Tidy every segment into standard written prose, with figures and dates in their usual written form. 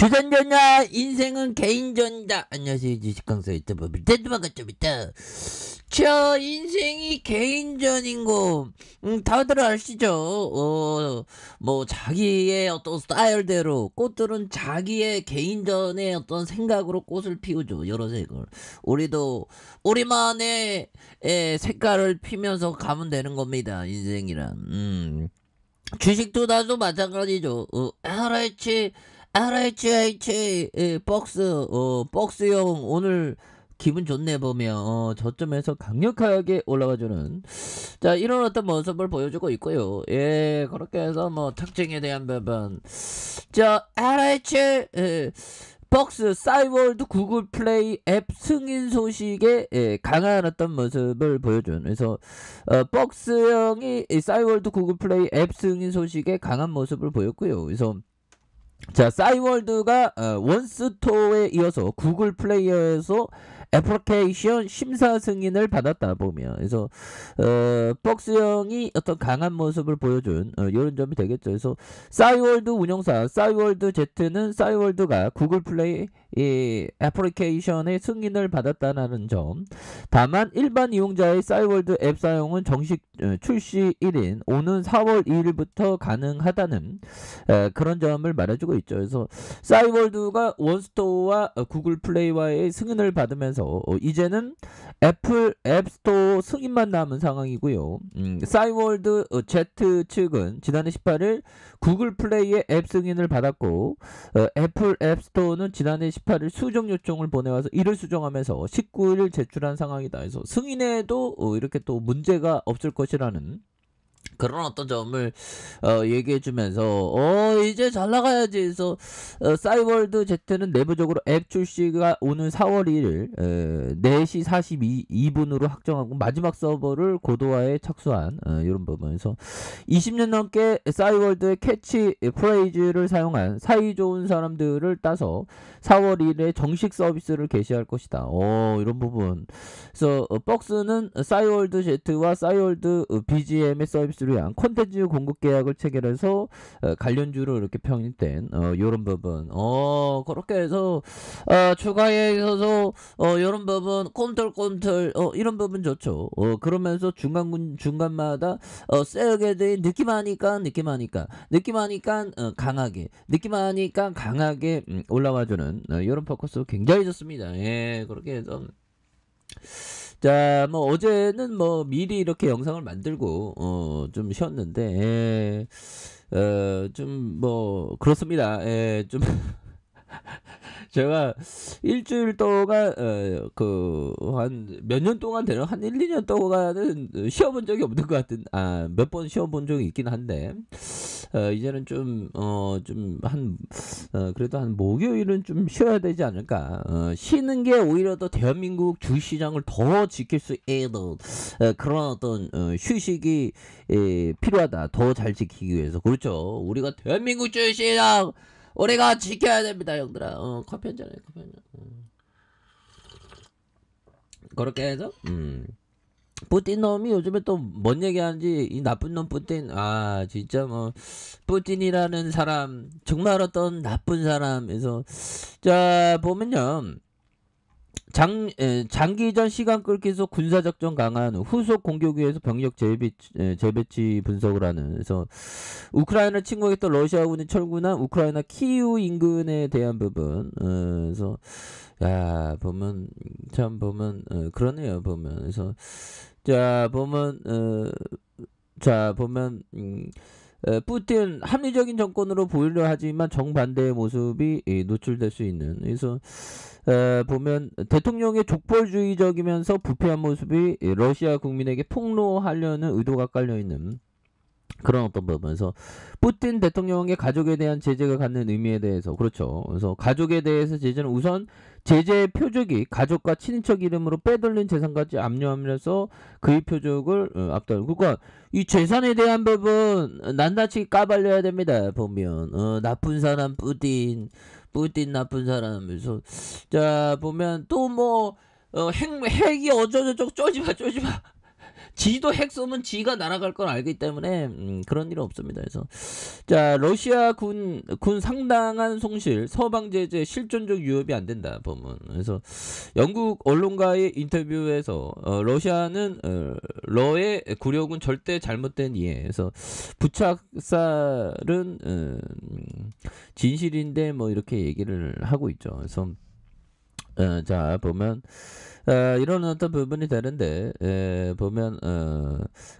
주전전야 인생은 개인전이다. 안녕하세요, 주식강사 유튜브 대두만가짜입니다. 저 인생이 개인전인 거 다들 아시죠? 뭐 자기의 어떤 스타일대로 꽃들은 자기의 개인전의 어떤 생각으로 꽃을 피우죠. 여러 색을. 우리도 우리만의 색깔을 피면서 가면 되는 겁니다. 인생이란. 주식도 나도 마찬가지죠. RHH 박스형 오늘 기분 좋네 보면 저점에서 강력하게 올라가주는 자 이런 어떤 모습을 보여주고 있고요. 예, 그렇게 해서 뭐 특징에 대한 부분 자 RH 박스 싸이월드 구글 플레이 앱 승인 소식에 강한 어떤 모습을 보여준 그래서 박스형이 싸이월드 구글 플레이 앱 승인 소식에 강한 모습을 보였고요. 그래서 자, 싸이월드가 원스토어에 이어서 구글 플레이어에서 애플리케이션 심사 승인을 받았다 보면 그래서 박스형이 어떤 강한 모습을 보여준 이런 점이 되겠죠. 그래서 싸이월드 운영사 싸이월드 Z는 싸이월드가 구글 플레이 애플리케이션의 승인을 받았다는 점. 다만 일반 이용자의 싸이월드 앱 사용은 정식 출시일인 오는 4월 2일부터 가능하다는 그런 점을 말해주고 있죠. 그래서 싸이월드가 원스토어와 구글 플레이와의 승인을 받으면서 이제는 애플 앱스토어 승인만 남은 상황이고요. 싸이월드 Z 측은 지난해 18일 구글 플레이의 앱 승인을 받았고 애플 앱스토어는 지난해 18일 수정 요청을 보내와서 이를 수정하면서 19일 제출한 상황이다. 그래서 승인에도 이렇게 또 문제가 없을 것이라는 그런 어떤 점을 얘기해주면서 이제 잘 나가야지 해서 싸이월드 Z는 내부적으로 앱 출시가 오는 4월 1일 4시 42분으로 확정하고 마지막 서버를 고도화에 착수한 이런 부분에서 20년 넘게 싸이월드의 캐치 프레이즈를 사용한 사이좋은 사람들을 따서 4월 1일에 정식 서비스를 개시할 것이다. 이런 부분 그래서 박스는 싸이월드 Z와 싸이월드 BGM의 서비스를 위한 콘텐츠 공급 계약을 체결해서 관련주로 이렇게 평입된 요런 부분 그렇게 해서 추가에 있어서 요런 부분 꼼틀꼼틀 이런 부분 좋죠. 그러면서 중간마다 세게 돼 느낌하니까 강하게 올라와주는 요런 포커스 굉장히 좋습니다. 예, 그렇게 해서 자, 뭐 어제는 뭐 미리 이렇게 영상을 만들고 좀 쉬었는데 좀 뭐 그렇습니다. 좀 제가 일주일 동안 그 한 몇 년 동안 되는 한 1, 2년 동안은 쉬어본 적이 없는 것 같은 몇 번 쉬어본 적이 있긴 한데 이제는 좀 그래도 한 목요일은 좀 쉬어야 되지 않을까. 쉬는 게 오히려 더 대한민국 주시장을 더 지킬 수 있는 그런 어떤 휴식이 필요하다. 더 잘 지키기 위해서. 그렇죠. 우리가 대한민국 주시장 우리가 지켜야 됩니다, 형들아. 커피 한잔 해, 커피 한잔. 그렇게 해서 푸틴 놈이 요즘에 또 뭔 얘기하는지 이 나쁜 놈 푸틴 진짜 뭐 푸틴이라는 사람 정말 어떤 나쁜 사람에서 자 보면요. 장기전 시간 끌기에서 군사작전 강화한 후속 공격 위해서 병력 재배치 분석을 하는 그래서 우크라이나 침공했던 러시아군이 철군한 우크라이나 키우 인근에 대한 부분 그래서 야 보면 참 보면 그러네요 보면 그래서 자 보면 푸틴 합리적인 정권으로 보이려 하지만 정반대의 모습이 노출될 수 있는 그래서 보면 대통령의 족벌주의적이면서 부패한 모습이 러시아 국민에게 폭로하려는 의도가 깔려있는 그런 어떤 부분에서 푸틴 대통령의 가족에 대한 제재가 갖는 의미에 대해서 그렇죠. 그래서 가족에 대해서 제재는 우선 제재의 표적이 가족과 친인척 이름으로 빼돌린 재산까지 압류하면서 그의 표적을 앞다르고 그러니까 이 재산에 대한 부분 낱낱이 까발려야 됩니다. 보면 나쁜 사람 푸틴 나쁜 사람 그래서 자 보면 또 뭐 핵이 어쩌저쩌고 쪼지마 지도 핵 쏘면 지가 날아갈 걸 알기 때문에 그런 일은 없습니다. 그래서 자 러시아 군 상당한 손실, 서방 제재 실존적 위협이 안 된다 보면. 그래서 영국 언론과의 인터뷰에서 러시아는 러의 굴욕은 절대 잘못된 이해에서 부착살은 진실인데 뭐 이렇게 얘기를 하고 있죠. 그래서 자 보면 이런 어떤 부분이 되는데 보면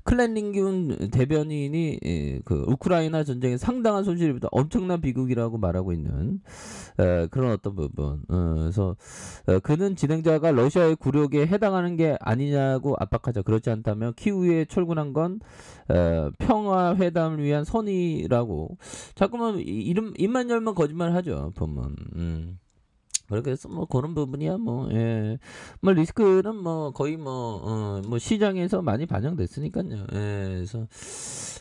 클렌링균 대변인이 그 우크라이나 전쟁에 상당한 손실입니다. 엄청난 비극이라고 말하고 있는 그런 어떤 부분. 그래서 그는 진행자가 러시아의 굴욕에 해당하는 게 아니냐고 압박하자. 그렇지 않다면 키우에 철군한 건 평화 회담을 위한 선의라고 자꾸만 입만 열면 거짓말하죠. 보면. 그렇게 해서 뭐 그런 부분이야 뭐 예. 뭐 리스크는 뭐 거의 뭐 시장에서 많이 반영됐으니까요. 예. 그래서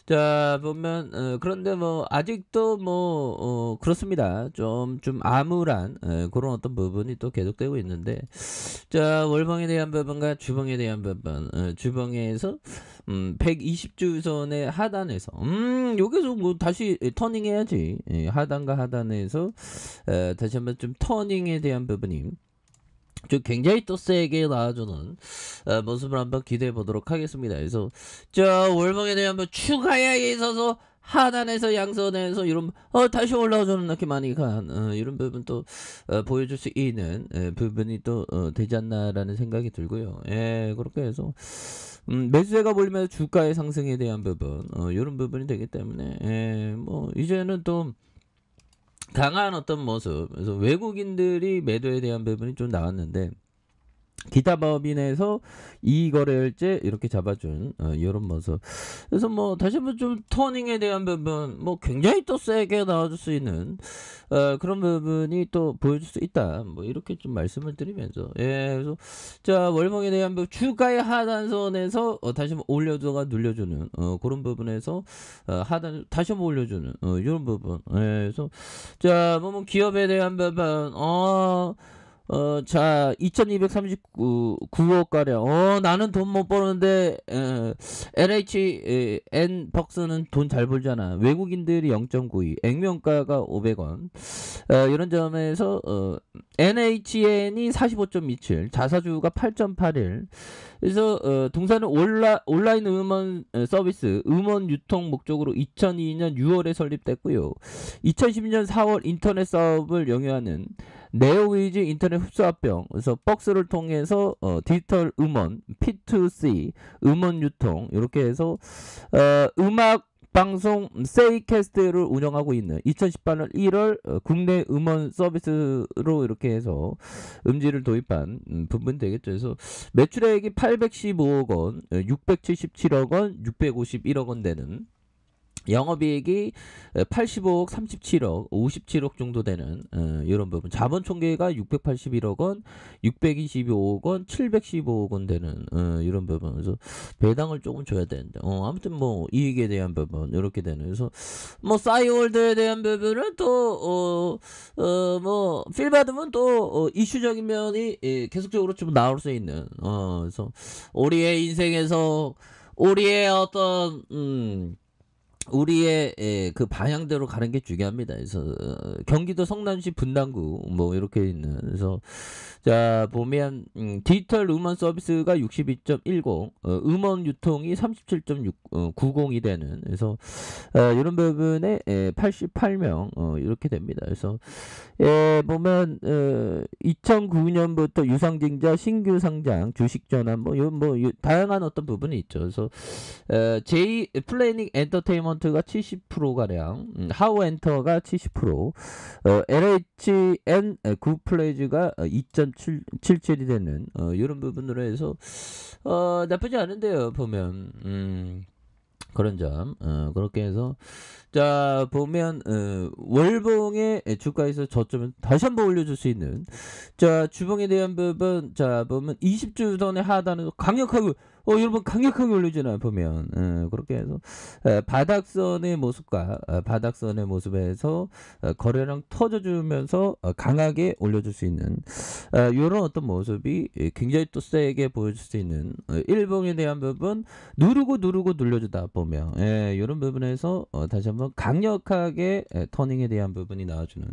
자 보면 그런데 뭐 아직도 뭐 그렇습니다. 좀 암울한 그런 어떤 부분이 또 계속되고 있는데 자 월봉에 대한 부분과 주봉에 대한 부분 주봉에서 120주선의 하단에서 여기서 뭐 다시 터닝해야지. 예, 하단과 하단에서 다시 한번 좀 터닝에 대한 부분이 좀 굉장히 또 세게 나와주는 모습을 한번 기대해 보도록 하겠습니다. 그래서 저 월봉에 대한 한번 추가하에 있어서 하단에서 양선에서 이런 다시 올라오는 이렇게 많이 간 이런 부분 또 보여줄 수 있는 부분이 또 되지 않나라는 생각이 들고요. 예, 그렇게 해서 매수세가 몰리면서 주가의 상승에 대한 부분 이런 부분이 되기 때문에 예, 뭐 이제는 또 강한 어떤 모습. 그래서 외국인들이 매도에 대한 부분이 좀 나왔는데 기타 법인에서 이거래일제 이렇게 잡아준 이런 모습. 그래서 뭐 다시 한번 좀 터닝에 대한 부분 뭐 굉장히 또 세게 나와줄 수 있는 그런 부분이 또 보여줄 수 있다. 뭐 이렇게 좀 말씀을 드리면서 예 그래서 자 월봉에 대한 부분 주가의 하단선에서 다시 한번 올려줘가 눌려주는 그런 부분에서 하단 다시 한번 올려주는 이런 부분. 예 그래서 자 뭐 기업에 대한 부분 자, 2239억가량. 나는 돈 못 버는데, LHN 벅스는 돈 잘 벌잖아. 외국인들이 0.92, 액면가가 500원. 이런 점에서, NHN이 45.27, 자사주가 8.81. 그래서, 동사는 온라인 음원 서비스, 음원 유통 목적으로 2002년 6월에 설립됐고요. 2012년 4월 인터넷 사업을 영위하는 네오위즈 인터넷 흡수합병, 그래서 벅스를 통해서 디지털 음원, P2C, 음원 유통 이렇게 해서 음악 방송 세이캐스트를 운영하고 있는 2018년 1월 국내 음원 서비스로 이렇게 해서 음질을 도입한 부분 되겠죠. 그래서 매출액이 815억 원, 677억 원, 651억 원 되는 영업이익이 85억, 37억, 57억 정도 되는 이런 부분. 자본 총계가 681억 원, 625억 원, 715억 원 되는 이런 부분. 그래서 배당을 조금 줘야 되는데 아무튼 뭐 이익에 대한 부분 이렇게 되는. 그래서 뭐 싸이월드에 대한 부분은 또 뭐 필 받으면 또 이슈적인 면이 계속적으로 좀 나올 수 있는 그래서 우리의 인생에서 우리의 어떤 우리의 그 방향대로 가는 게 중요합니다. 그래서 경기도 성남시 분당구 뭐 이렇게 있는. 그래서 자 보면 디지털 음원 서비스가 62.10, 음원 유통이 37.90이 되는. 그래서 이런 부분에 88명 이렇게 됩니다. 그래서 보면 2009년부터 유상증자 신규 상장 주식 전환 뭐 다양한 어떤 부분이 있죠. 그래서 J 플래닝 엔터테인먼트가 70% 가량, 하우엔터가 70%, LHN 굿플레이즈가 2.77이 되는 이런 부분으로 해서 나쁘지 않은데요. 보면 그런 점 그렇게 해서 자 보면 월봉의 주가에서 저점을 다시 한번 올려줄 수 있는 자 주봉에 대한 부분 자 보면 20주 전에 하단은 강력하고 여러분 강력하게 올려주나요 보면. 그렇게 해서 바닥선의 모습과 바닥선의 모습에서 거래량 터져주면서 강하게 올려줄 수 있는 요런 어떤 모습이 굉장히 또 세게 보여줄 수 있는 일봉에 대한 부분 누르고 눌려주다 보면 요런 부분에서 다시 한번 강력하게 터닝에 대한 부분이 나와주는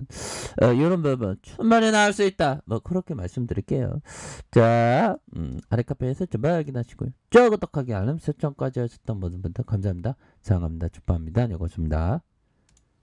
요런 부분 충분히 나올 수 있다. 뭐 그렇게 말씀드릴게요. 자, 아래 카페에서 정말 확인하시고요. 구독하기 알람 설정까지 하셨던 모든 분들 감사합니다. 사랑합니다. 축복합니다. 안녕히 계십니다.